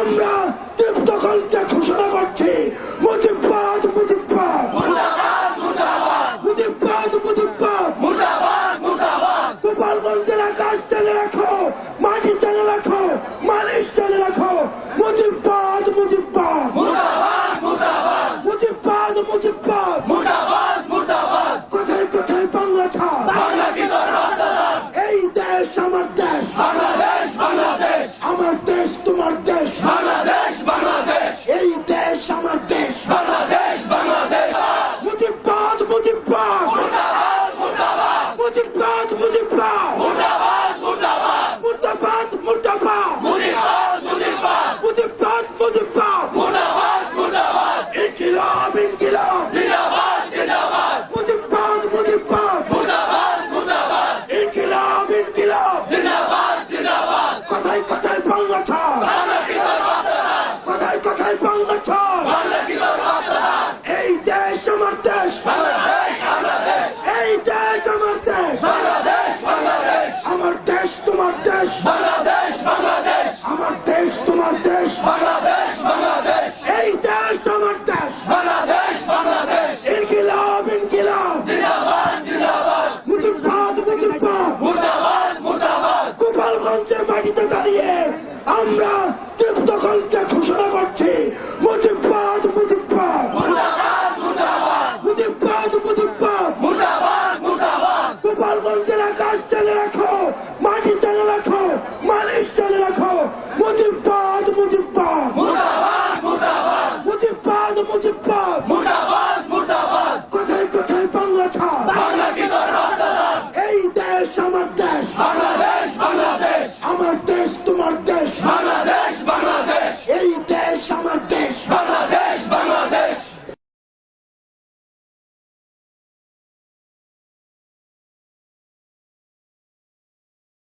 আমরা দীপ্ত কণ্ঠে ঘোষণা করছি মুজিববাদ মুজিববাদ মুর্দাবাদ মুর্দাবাদ মুজিববাদ মুজিববাদ মুর্দাবাদ মুর্দাবাদ গোপালগঞ্জের আকাশ চালে রাখো, মাটি চালে রাখো, মালিশ চালে রাখো। মুজিববাদ মুজিববাদ মুর্দাবাদ মুর্দাবাদ মুজিববাদ মুজিববাদ মুর্দাবাদ মুর্দাবাদ কোথায় কোথায় বাংলা ছাড়, বাংলা কি তোর রক্তদান এই দেশ আমার দেশ, বাংলাদেশ বাংলাদেশ আমার দেশ তোমার দেশ, বাংলাদেশ বাংলাদেশ এই দেশ আমার দেশ। বাংলাদেশ বাংলাদেশ মুজিববাদ মুজিববাদ মুর্দাবাদ মুর্দাবাদ মুজিববাদ মুজিববাদ মুর্দাবাদ মুর্দাবাদ মুর্দাবাদ মুর্দাবাদ মুজিববাদ মুজিববাদ মুজিববাদ মুজিববাদ মুর্দাবাদ মুর্দাবাদ ইনকিলাব ইনকিলাব জিন্দাবাদ জিন্দাবাদ মুজিববাদ মুজিববাদ মুর্দাবাদ মুর্দাবাদ ইনকিলাব ইনকিলাব জিন্দাবাদ জিন্দাবাদ কোথায় কোথায় বাংলা ছাড়, বাংলা কি তোর রক্তদান কোথায় কোথায় বাংলা ছাড়। বাংলা